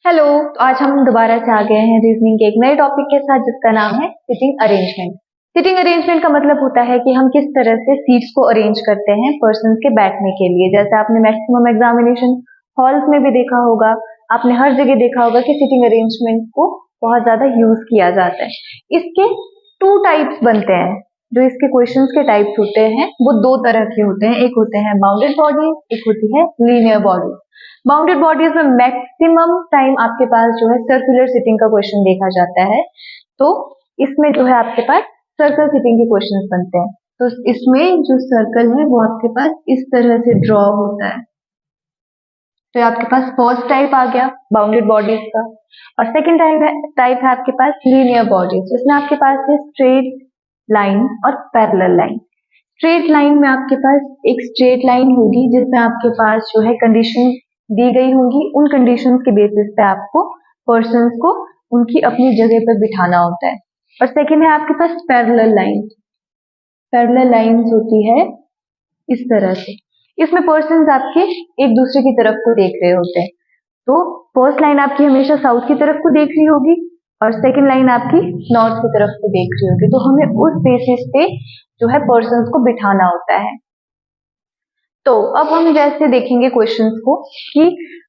Hello. तो आज हम दोबारा से आ गए हैं रीजनिंग के एक नए टॉपिक के साथ जिसका नाम है सिटिंग अरेंजमेंट। सिटिंग अरेंजमेंट का मतलब होता है कि हम किस तरह से सीट्स को अरेंज करते हैं पर्सन के बैठने के लिए। जैसे आपने मैक्सिमम एग्जामिनेशन हॉल्स में भी देखा होगा, आपने हर जगह देखा होगा कि सिटिंग अरेंजमेंट को बहुत ज्यादा यूज किया जाता है। इसके टू टाइप्स बनते हैं। जो इसके क्वेश्चंस के टाइप्स होते हैं वो दो तरह के होते हैं, एक होते हैं बाउंडेड बॉडीज, एक होती है लीनियर बॉडीज। बाउंडेड बॉडीज में मैक्सिमम टाइम आपके पास जो है सर्कुलर सिटिंग का क्वेश्चन देखा जाता है, तो इसमें जो है आपके पास सर्कल सिटिंग के क्वेश्चन बनते हैं। तो इसमें जो सर्कल है वो आपके पास इस तरह से ड्रॉ होता है। तो आपके पास फर्स्ट टाइप आ गया बाउंडेड बॉडीज का, और सेकंड टाइप है आपके पास लीनियर बॉडीज। इसमें आपके पास है स्ट्रेट लाइन और पैरेलल लाइन। स्ट्रेट लाइन में आपके पास एक स्ट्रेट लाइन होगी जिसमें आपके पास जो है कंडीशन दी गई होंगी, उन कंडीशंस के बेसिस पे आपको पर्सन्स को उनकी अपनी जगह पर बिठाना होता है। और सेकंड है आपके पास पैरेलल लाइन। पैरेलल लाइंस होती है इस तरह से, इसमें पर्सन्स आपके एक दूसरे की तरफ को देख रहे होते हैं। तो फर्स्ट लाइन आपकी हमेशा साउथ की तरफ को देख रही होगी और सेकंड लाइन आपकी नॉर्थ की तरफ को देख रही होगी। तो हमें उस बेसिस पे जो है पर्सन्स को बिठाना होता है। तो अब हम जैसे देखेंगे क्वेश्चंस को कि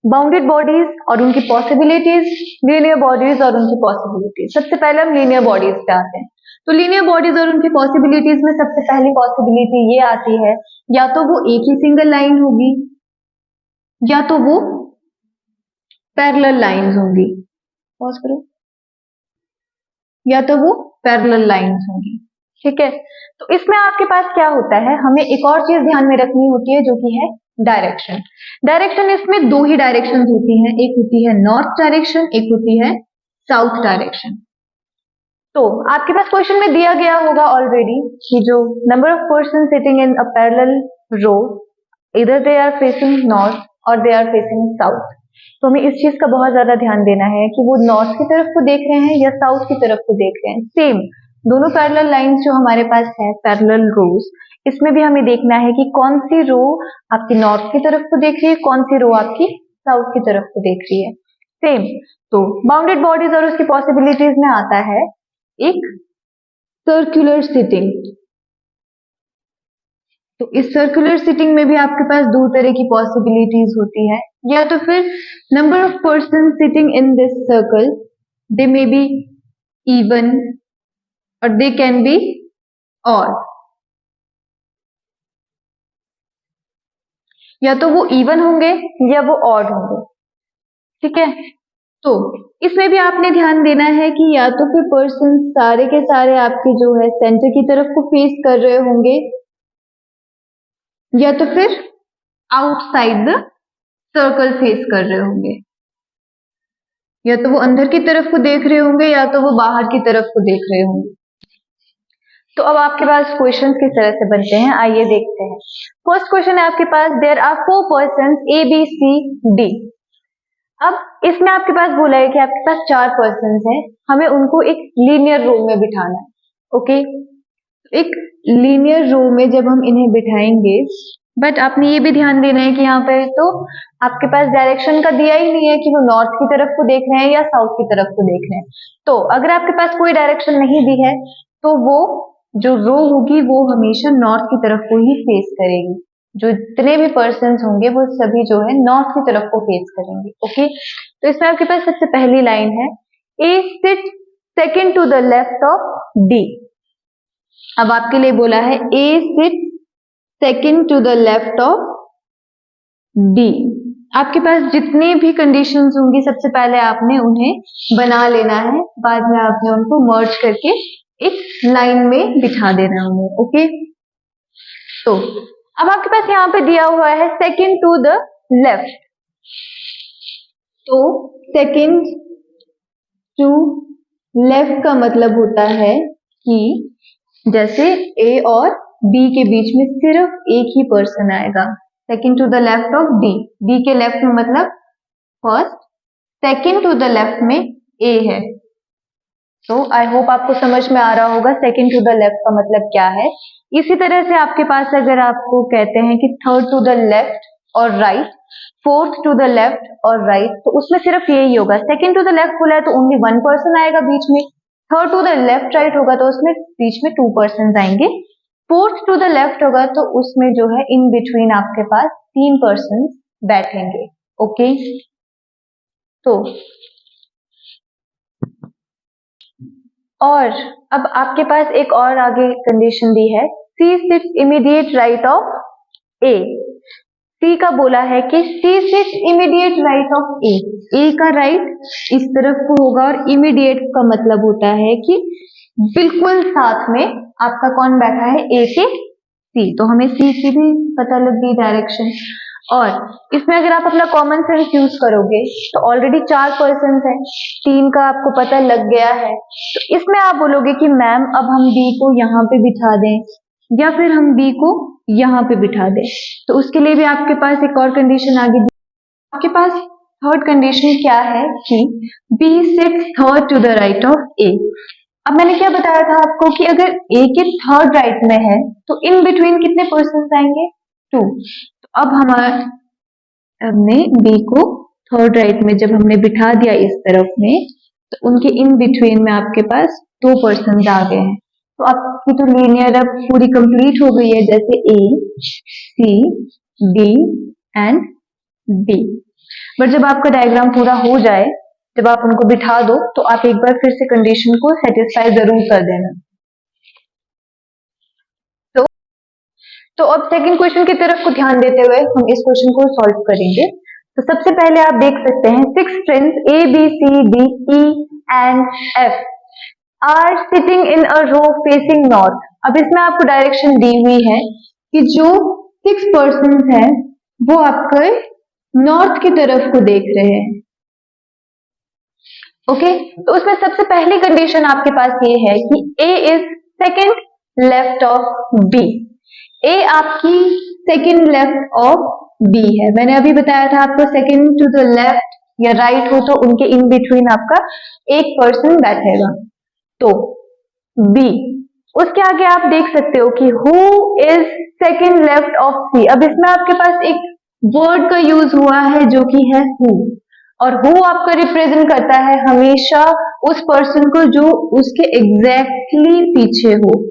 बाउंडेड बॉडीज और उनकी पॉसिबिलिटीज, लीनियर बॉडीज और उनकी पॉसिबिलिटीज। सबसे पहले हम लीनियर बॉडीज पे आते हैं। तो लीनियर बॉडीज और उनकी पॉसिबिलिटीज में सबसे पहली पॉसिबिलिटी ये आती है, या तो वो एक ही सिंगल लाइन होगी या तो वो पैरेलल लाइंस होंगी। पॉज करो। या तो वो पैरेलल लाइंस होंगी, ठीक है। तो इसमें आपके पास क्या होता है, हमें एक और चीज ध्यान में रखनी होती है जो कि है डायरेक्शन। डायरेक्शन इसमें दो ही डायरेक्शन होती हैं, एक होती है नॉर्थ डायरेक्शन, एक होती है साउथ डायरेक्शन। तो आपके पास क्वेश्चन में दिया गया होगा ऑलरेडी कि जो number of person sitting in a parallel row, इधर दे आर फेसिंग नॉर्थ और दे आर फेसिंग साउथ। तो हमें इस चीज का बहुत ज्यादा ध्यान देना है कि वो नॉर्थ की तरफ को देख रहे हैं या साउथ की तरफ को देख रहे हैं। सेम दोनों पैरेलल लाइंस जो हमारे पास है, पैरेलल रोज, इसमें भी हमें देखना है कि कौन सी रो आपकी नॉर्थ की तरफ को देख रही है, कौन सी रो आपकी साउथ की तरफ को देख रही है। सेम। तो बाउंडेड बॉडीज और उसकी पॉसिबिलिटीज में आता है एक सर्कुलर सिटिंग। तो इस सर्कुलर सिटिंग में भी आपके पास दो तरह की पॉसिबिलिटीज होती है, या तो फिर number of person sitting in this circle, they may be even और दे कैन बी ऑड। या तो वो इवन होंगे या वो ऑड होंगे, ठीक है। तो इसमें भी आपने ध्यान देना है कि या तो फिर पर्सन सारे के सारे आपके जो है सेंटर की तरफ को फेस कर रहे होंगे, या तो फिर आउटसाइड द सर्कल फेस कर रहे होंगे। या तो वो अंदर की तरफ को देख रहे होंगे या तो वो बाहर की तरफ को देख रहे होंगे। तो अब आपके पास क्वेश्चन किस तरह से बनते हैं, आइए देखते हैं। फर्स्ट क्वेश्चन है आपके पास, there are 4 person A B C D. अब इसमें आपके पास बोला है कि आपके पास 4 पर्सन हैं, हमें उनको एक लीनियर रो में बिठाना है। ओके, एक लीनियर रो में जब हम इन्हें बिठाएंगे, बट आपने ये भी ध्यान देना है कि यहाँ पे तो आपके पास डायरेक्शन का दिया ही नहीं है कि वो नॉर्थ की तरफ को देख रहे हैं या साउथ की तरफ को देख रहे हैं। तो अगर आपके पास कोई डायरेक्शन नहीं दी है तो वो जो रो होगी वो हमेशा नॉर्थ की तरफ को ही फेस करेगी। जो जितने भी पर्सन होंगे वो सभी जो है नॉर्थ की तरफ को फेस करेंगे। ओके, तो इसमें आपके पास सबसे पहली लाइन है, A sit second to the left of D. अब आपके लिए बोला है A sit second to the left of D. आपके पास जितनी भी कंडीशंस होंगी सबसे पहले आपने उन्हें बना लेना है, बाद में आपने उनको मर्ज करके एक लाइन में बिठा देना है उन्हें। ओके, तो अब आपके पास यहाँ पे दिया हुआ है सेकेंड टू द लेफ्ट। तो सेकेंड टू लेफ्ट का मतलब होता है कि जैसे ए और बी के बीच में सिर्फ एक ही पर्सन आएगा। Second to the left of D, D के लेफ्ट में मतलब first, second to the left में ए है। तो आई होप आपको समझ में आ रहा होगा सेकेंड टू द लेफ्ट का मतलब क्या है। इसी तरह से आपके पास अगर आपको कहते हैं कि थर्ड टू द लेफ्ट और right, fourth to the left और राइट, तो उसमें सिर्फ यही होगा। सेकंड टू द लेफ्ट बोला है तो ओनली वन पर्सन आएगा बीच में। Third to the left right होगा तो उसमें बीच में टू पर्सन आएंगे। फोर्थ टू द लेफ्ट होगा तो उसमें जो है इन बिटवीन आपके पास तीन पर्सन बैठेंगे। ओके, तो और अब आपके पास एक और आगे कंडीशन दी है, C sits immediate right of A. C का बोला है कि C sits immediate right of A. A का राइट इस तरफ को होगा और इमीडिएट का मतलब होता है कि बिल्कुल साथ में आपका कौन बैठा है, ए के सी। तो हमें सी की भी पता लग गई डायरेक्शन। और इसमें अगर आप अपना कॉमन सेंस यूज करोगे तो ऑलरेडी चार पर्सन है, तीन का आपको पता लग गया है, तो इसमें आप बोलोगे कि मैम अब हम बी को यहाँ पे बिठा दें या फिर हम बी को यहाँ पे बिठा दें। तो उसके लिए भी आपके पास एक और कंडीशन आ गई। आपके पास थर्ड कंडीशन क्या है कि B sits third to the right of A. अब मैंने क्या बताया था आपको कि अगर ए के थर्ड राइट में है तो इन बिटवीन कितने पर्सन आएंगे, टू। तो अब हमने बी को थर्ड राइट में जब हमने बिठा दिया इस तरफ में, तो उनके इन बिटवीन में आपके पास दो पर्सन आ गए हैं। तो आपकी तो लीनियर अब पूरी कंप्लीट हो गई है, जैसे ए, सी, डी एंड डी। बट जब आपका डायग्राम पूरा हो जाए, जब आप उनको बिठा दो, तो आप एक बार फिर से कंडीशन को सेटिस्फाई जरूर कर देना। तो अब सेकंड क्वेश्चन की तरफ को ध्यान देते हुए हम इस क्वेश्चन को सॉल्व करेंगे। तो सबसे पहले आप देख सकते हैं 6 friends A B C D E and F are sitting in a row facing north. अब इसमें आपको डायरेक्शन दी हुई है कि जो 6 पर्सन हैं वो आपके नॉर्थ की तरफ को देख रहे हैं। ओके, तो उसमें सबसे पहली कंडीशन आपके पास ये है कि A is second left of B. A आपकी सेकंड लेफ्ट ऑफ बी है। मैंने अभी बताया था आपको सेकंड टू द लेफ्ट या राइट हो तो उनके इन बिटवीन आपका एक पर्सन बैठेगा। तो बी, उसके आगे आप देख सकते हो कि who is second left of C. अब इसमें आपके पास एक वर्ड का यूज हुआ है जो कि है हु, और हु आपका रिप्रेजेंट करता है हमेशा उस पर्सन को जो उसके एग्जैक्टली पीछे हो,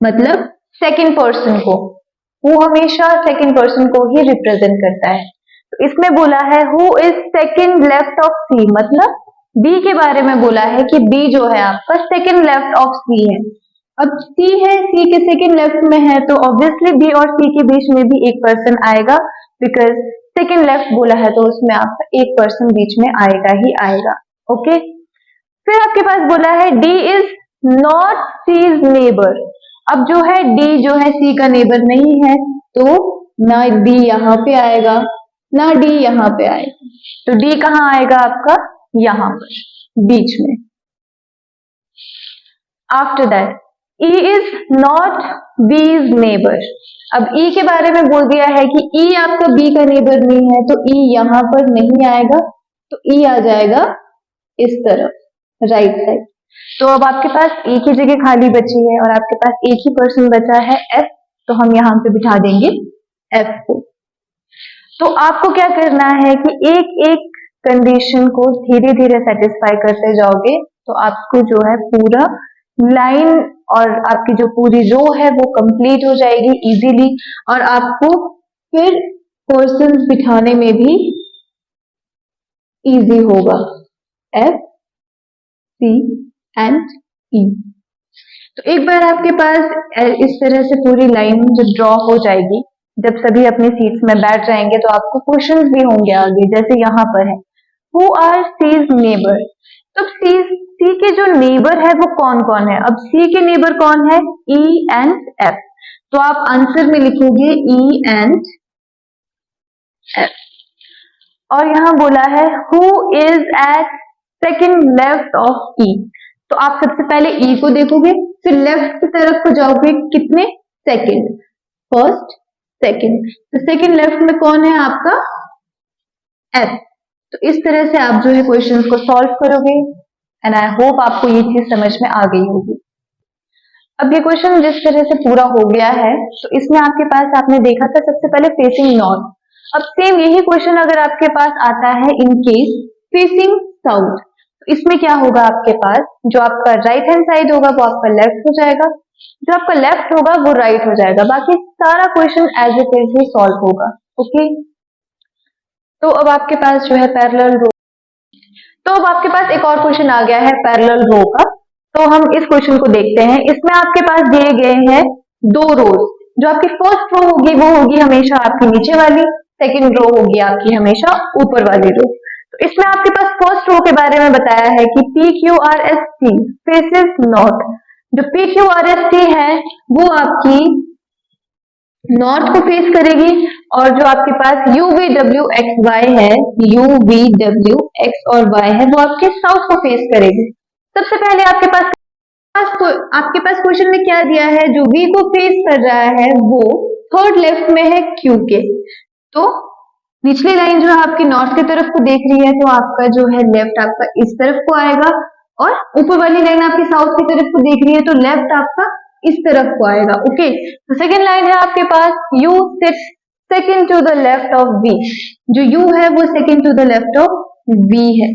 मतलब सेकंड पर्सन को। वो हमेशा सेकंड पर्सन को ही रिप्रेजेंट करता है। तो इसमें बोला है who is second left of C, मतलब बी के बारे में बोला है कि बी जो है आपका सेकंड लेफ्ट ऑफ सी है। अब सी है, सी के सेकंड लेफ्ट में है, तो ऑब्वियसली बी और सी के बीच में भी एक पर्सन आएगा, बिकॉज सेकंड लेफ्ट बोला है तो उसमें आपका एक पर्सन बीच में आएगा ही आएगा। ओके, फिर आपके पास बोला है D is not C's neighbour. अब जो है डी जो है सी का नेबर नहीं है, तो ना डी यहाँ पे आएगा ना डी यहाँ पे आएगा। तो डी कहाँ आएगा आपका, यहाँ पर बीच में। After that E is not बीज नेबर। अब ई के बारे में बोल दिया है कि ई आपका बी का नेबर नहीं है, तो ई यहाँ पर नहीं आएगा, तो ई आ जाएगा इस तरफ राइट साइड। तो अब आपके पास ए की जगह खाली बची है और आपके पास एक ही पर्सन बचा है एफ, तो हम यहाँ पे बिठा देंगे एफ को। तो आपको क्या करना है कि एक एक कंडीशन को धीरे धीरे सेटिस्फाई करते जाओगे, तो आपको जो है पूरा लाइन और आपकी जो पूरी रो है वो कंप्लीट हो जाएगी इजीली, और आपको फिर पर्सन बिठाने में भी इजी होगा। एफ, सी एंड ई। तो एक बार आपके पास इस तरह से पूरी लाइन जब ड्रॉ हो जाएगी, जब सभी अपनी सीट्स में बैठ जाएंगे, तो आपको क्वेश्चंस भी होंगे आगे, जैसे यहाँ पर है हु आर सीज नेबर। तो सी के जो नेबर है वो कौन कौन है। अब सी के नेबर कौन है, ई एंड एफ। तो आप आंसर में लिखोगे ई एंड एफ। और यहां बोला है who is at second left of E. तो आप सबसे पहले ई को देखोगे, फिर लेफ्ट की तरफ को जाओगे, कितने सेकंड, फर्स्ट सेकंड। तो सेकंड लेफ्ट में कौन है आपका, एफ। तो इस तरह से आप जो है क्वेश्चंस को सॉल्व करोगे, एंड आई होप आपको ये चीज समझ में आ गई होगी। अब ये क्वेश्चन जिस तरह से पूरा हो गया है, तो इसमें आपके पास आपने देखा था सबसे पहले फेसिंग नॉर्थ। अब सेम यही क्वेश्चन अगर आपके पास आता है इन केस फेसिंग साउथ, तो इसमें क्या होगा आपके पास, जो आपका राइट हैंड साइड होगा वो आपका लेफ्ट हो जाएगा, जो आपका लेफ्ट होगा वो राइट हो जाएगा, बाकी सारा क्वेश्चन एज इट इज ही सॉल्व होगा। ओके, तो अब आपके पास जो है पैरेलल रो, तो अब आपके पास एक और क्वेश्चन आ गया है पैरेलल रो का। तो हम इस क्वेश्चन को देखते हैं। इसमें आपके पास दिए गए हैं दो रोज, जो आपकी फर्स्ट रो होगी वो होगी हमेशा आपकी नीचे वाली, सेकंड रो होगी आपकी हमेशा ऊपर वाली रो। तो इसमें आपके पास फर्स्ट रो के बारे में बताया है कि P Q R S T faces north. जो P Q R S T है वो आपकी नॉर्थ को फेस करेगी, और जो आपके पास U V W X Y है, यू वी डब्ल्यू एक्स और वाई है, वो आपके साउथ को फेस करेगी। सबसे पहले आपके पास क्वेश्चन में क्या दिया है, जो वी को फेस कर रहा है वो थर्ड लेफ्ट में है क्यू के। तो निचली लाइन जो है आपकी नॉर्थ की तरफ को देख रही है, तो आपका जो है लेफ्ट आपका इस तरफ को आएगा, और ऊपर वाली लाइन आपकी साउथ की तरफ को देख रही है, तो लेफ्ट आपका इस तरफ को आएगा। ओके, तो सेकंड लाइन है आपके पास U sits second to the left of V. जो यू है वो second to the left of V है,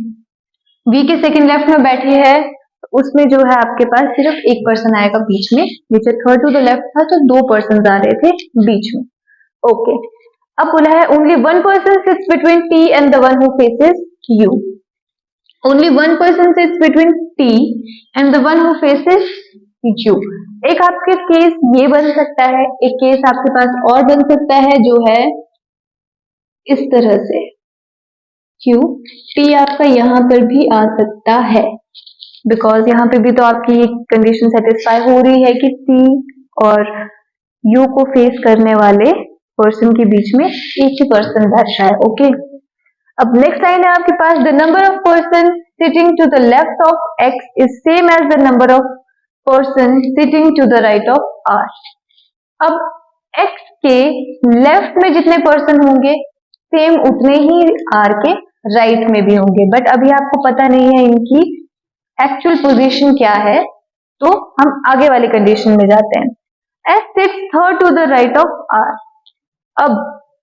वी के सेकंड लेफ्ट में बैठी है, तो उसमें जो है आपके पास सिर्फ एक पर्सन आएगा बीच में, नीचे थर्ड टू द लेफ्ट था तो दो पर्सन आ रहे थे बीच में। ओके, अब बोला है only one person sits between T and the one who faces you. Only one person sits between T and the one who faces you. एक आपके केस ये बन सकता है, एक केस आपके पास और बन सकता है जो है इस तरह से, क्यू टी आपका यहां पर भी आ सकता है, बिकॉज यहाँ पे भी तो आपकी कंडीशन सेटिस्फाई हो रही है कि टी और यू को फेस करने वाले पर्सन के बीच में एक ही पर्सन बैठा है। ओके, अब नेक्स्ट लाइन है आपके पास the number of person sitting to the left of X is same as the number of person sitting to the right of R. अब x के लेफ्ट में जितने पर्सन होंगे सेम उतने ही r के राइट में भी होंगे, बट अभी आपको पता नहीं है इनकी एक्चुअल पोजीशन क्या है, तो हम आगे वाली कंडीशन में जाते हैं। s sits third to the right of r। अब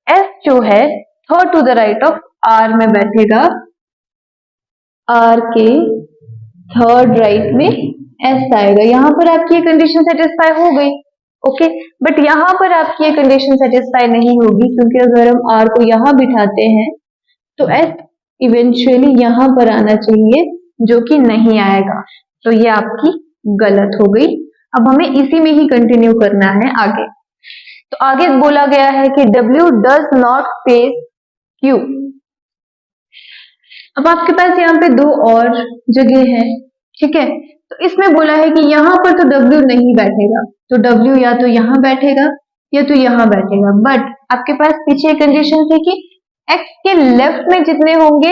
s जो है third to the right of r में बैठेगा, r के थर्ड राइट में s आएगा। यहां पर आपकी ये कंडीशन सेटिस्फाई हो गई। ओके, बट यहां पर आपकी ये कंडीशन सेटिस्फाई नहीं होगी, क्योंकि अगर हम r को यहां बिठाते हैं तो s इवेंचुअली यहां पर आना चाहिए, जो कि नहीं आएगा, तो ये आपकी गलत हो गई। अब हमें इसी में ही कंटिन्यू करना है आगे। तो आगे बोला गया है कि W does not face Q। अब आपके पास यहाँ पे दो और जगह है, ठीक है, तो इसमें बोला है कि यहाँ पर तो W नहीं बैठेगा, तो W या तो यहाँ बैठेगा या तो यहाँ बैठेगा, बट आपके पास पीछे कंडीशन थी कि X के लेफ्ट में जितने होंगे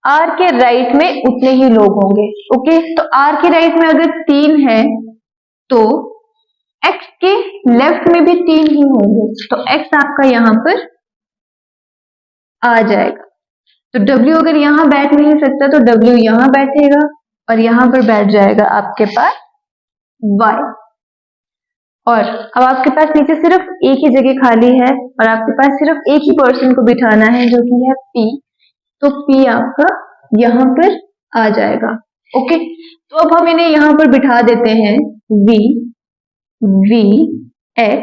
R के राइट में उतने ही लोग होंगे। ओके, तो R के राइट में अगर 3 है तो X के लेफ्ट में भी 3 ही होंगे, तो X आपका यहाँ पर आ जाएगा। तो W अगर यहाँ बैठ नहीं सकता तो W यहाँ बैठेगा, और यहाँ पर बैठ जाएगा आपके पास Y। और अब आपके पास नीचे सिर्फ एक ही जगह खाली है, और आपके पास सिर्फ एक ही पर्सन को बिठाना है जो कि है P, तो P आपका यहाँ पर आ जाएगा। ओके, तो अब हम इन्हें यहाँ पर बिठा देते हैं V, V, X,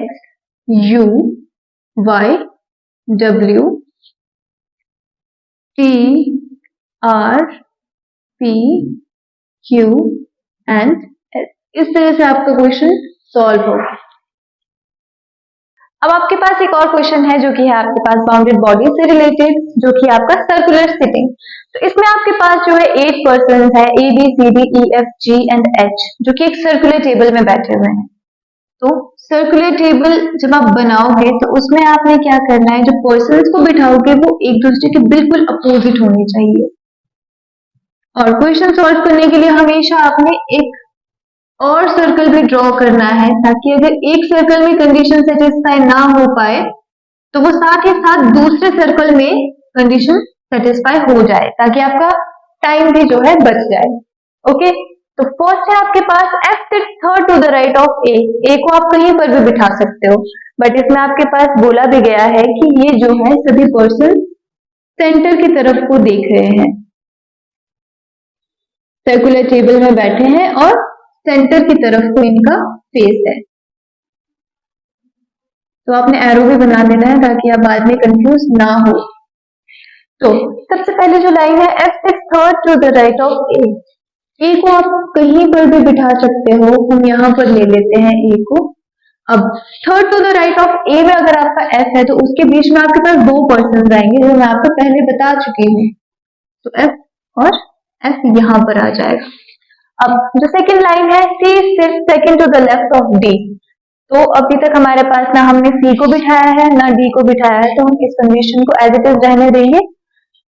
U, Y, W, T, R, P, Q and S। इस तरह से आपका क्वेश्चन सॉल्व होगा। अब आपके पास एक और क्वेश्चन है जो कि है आपके पास बाउंडेड बॉडी से रिलेटेड, जो कि आपका सर्कुलर सिटिंग। तो इसमें आपके पास जो है 8 पर्सन है, A B C D E F G and H, जो कि एक सर्कुलर टेबल में बैठे हुए हैं। तो सर्कुलर टेबल जब आप बनाओगे तो उसमें आपने क्या करना है, जो पर्सन्स को बिठाओगे वो एक दूसरे के बिल्कुल अपोजिट होने चाहिए, और क्वेश्चन सॉल्व करने के लिए हमेशा आपने एक और सर्कल भी ड्रॉ करना है, ताकि अगर एक सर्कल में कंडीशन सेटिस्फाई ना हो पाए तो वो साथ ही साथ दूसरे सर्कल में कंडीशन सेटिस्फाई हो जाए, ताकि आपका टाइम भी जो है बच जाए। ओके, तो फर्स्ट है आपके पास F sits third to the right of A को आप कहीं पर भी बिठा सकते हो, बट इसमें आपके पास बोला भी गया है कि ये जो है सभी पर्सन सेंटर की तरफ को देख रहे हैं, सर्कुलर टेबल में बैठे हैं और सेंटर की तरफ को इनका फेस है। तो आपने एरो भी बना देना है ताकि आप बाद में कंफ्यूज ना हो। तो सबसे पहले जो लाइन है F sits third to the right of A को आप कहीं पर भी बिठा सकते हो, हम यहाँ पर ले लेते हैं A को। अब third to the right of A में अगर आपका F है तो उसके बीच में आपके पास दो पर्सन आएंगे जो मैं आपको पहले बता चुकी हूँ, तो F और F यहाँ पर आ जाएगा। अब जो सेकंड लाइन है C sits second to the left of D, तो अभी तक हमारे पास ना हमने C को बिठाया है ना D को बिठाया है, तो हम इस कंडीशन को एज इट इज रहने देंगे।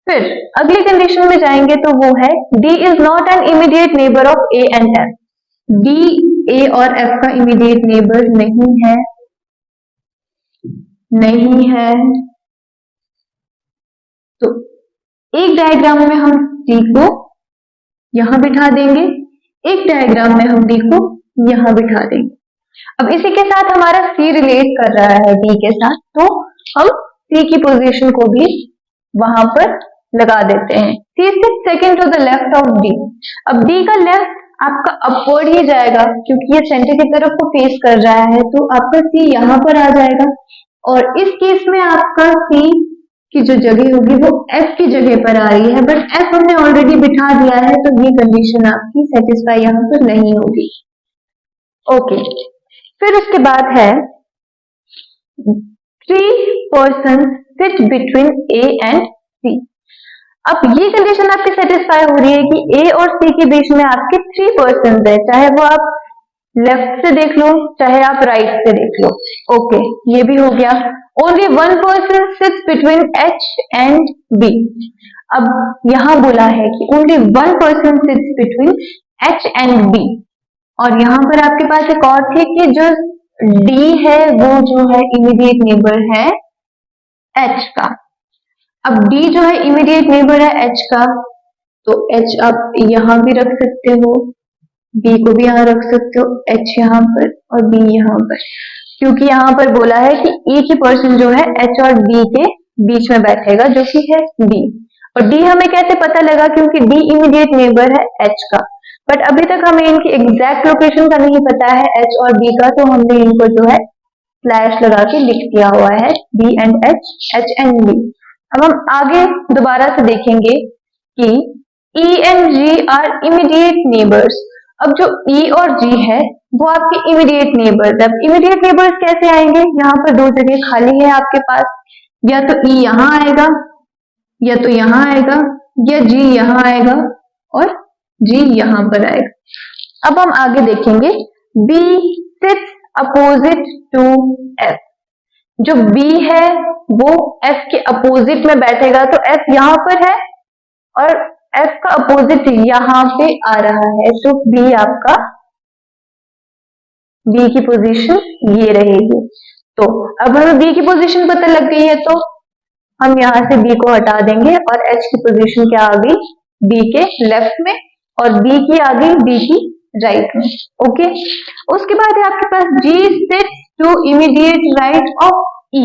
फिर अगली कंडीशन में जाएंगे तो वो है D is not an immediate neighbour of A and F। D A और F का इमीडिएट नेबर नहीं है, नहीं है। तो एक डायग्राम में हम D को यहां बिठा देंगे, एक डायग्राम में हम D को यहां बिठा देंगे। अब इसी के साथ हमारा C रिलेट कर रहा है D के साथ, तो हम C की पोजीशन को भी वहां पर लगा देते हैं। C sits second to the left of D। अब D का लेफ्ट आपका अपवर्ड ही जाएगा क्योंकि ये सेंटर की तरफ को फेस कर रहा है, तो आपका C यहाँ पर आ जाएगा। और इस केस में आपका C की जो जगह होगी वो F की जगह पर आ रही है, बट F हमने ऑलरेडी बिठा दिया है, तो ये कंडीशन आपकी सेटिस्फाई यहाँ पर नहीं होगी। ओके, फिर उसके बाद है 3 persons sit between A and C। अब ये कंडीशन आपकी सेटिस्फाई हो रही है कि A और C के बीच में आपके 3 persons है, चाहे वो आप लेफ्ट से देख लो चाहे आप राइट से देख लो। ओके, ये भी हो गया। Only 1 person sits between H and B। अब यहां बोला है कि only 1 person sits between H and B, और यहाँ पर आपके पास एक और थे कि जो D है वो जो है इमीडिएट नेबर है H का। अब D जो है इमीडिएट नेबर है H का, तो H आप यहाँ भी रख सकते हो, B को भी यहाँ रख सकते हो, H यहाँ पर और B यहाँ पर, क्योंकि यहाँ पर बोला है कि एक ही पर्सन जो है H और D के बीच में बैठेगा जो कि है D। और D हमें कैसे पता लगा, क्योंकि D इमीडिएट नेबर है H का, बट अभी तक हमें इनकी एग्जैक्ट लोकेशन का नहीं पता है H और B का, तो हमने इनको जो है स्लैश लगा के लिख दिया हुआ है B and H, H and B। अब हम आगे दोबारा से देखेंगे कि E and G are immediate neighbours. अब जो E और G है वो आपके इमीडिएट नेबर्स। अब इमीडिएट नेबर्स कैसे आएंगे, यहाँ पर दो जगह खाली है आपके पास, या तो E यहाँ आएगा या तो यहाँ आएगा, या G यहाँ आएगा और G यहाँ पर आएगा। अब हम आगे देखेंगे B sits opposite to F। जो B है वो F के अपोजिट में बैठेगा, तो F यहाँ पर है और F का अपोजिट यहाँ पे आ रहा है, तो B आपका B की पोजीशन ये रहेगी। तो अब हमें B की पोजीशन पता लग गई है, तो हम यहाँ से B को हटा देंगे और H की पोजीशन क्या आ गई, B के लेफ्ट में, और B की आ गई B की राइट में। ओके, उसके बाद है आपके पास G sits to immediate right of E।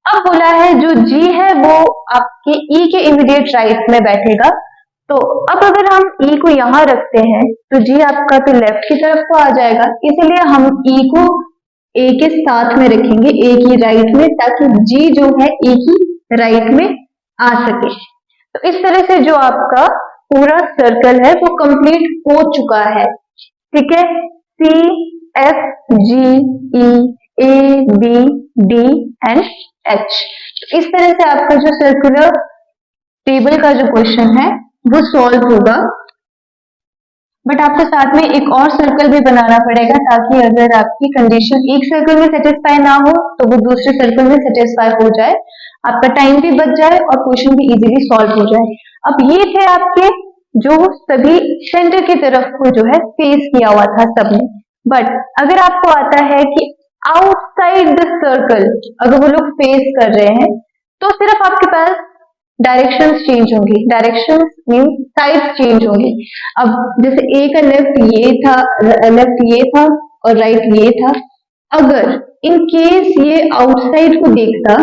अब बोला है जो G है वो आपके E के इमीडिएट राइट में बैठेगा, तो अब अगर हम E को यहाँ रखते हैं तो G आपका तो लेफ्ट की तरफ को आ जाएगा, इसलिए हम E को A के साथ में रखेंगे, A की राइट में, ताकि G जो है A की राइट में आ सके। तो इस तरह से जो आपका पूरा सर्कल है वो कंप्लीट हो चुका है। ठीक है, C F G E A B D and H। तो इस तरह से आपका जो सर्कुलर टेबल का जो क्वेश्चन है वो सॉल्व होगा, बट आपको साथ में एक और सर्कल भी बनाना पड़ेगा, ताकि अगर आपकी कंडीशन एक सर्कल में सेटिस्फाई ना हो तो वो दूसरे सर्कल में सेटिस्फाई हो जाए, आपका टाइम भी बच जाए और क्वेश्चन भी इजीली सॉल्व हो जाए। अब ये थे आपके जो सभी सेंटर की तरफ को जो है फेस किया हुआ था सबने, बट अगर आपको आता है कि आउटसाइड द सर्कल अगर वो लोग फेस कर रहे हैं, तो सिर्फ आपके पास डायरेक्शंस चेंज होंगी, डायरेक्शंस मीन साइड्स चेंज होंगी। अब जैसे ए का लेफ्ट ये था, लेफ्ट ये था और राइट ये था। अगर इन केस ये आउटसाइड को देखता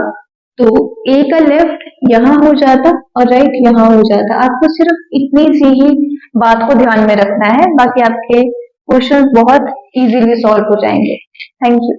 तो ए का लेफ्ट यहाँ हो जाता और राइट यहाँ हो जाता। आपको सिर्फ इतनी सी ही बात को ध्यान में रखना है, बाकी आपके क्वेश्चंस बहुत इजीली सॉल्व हो जाएंगे। Thank you.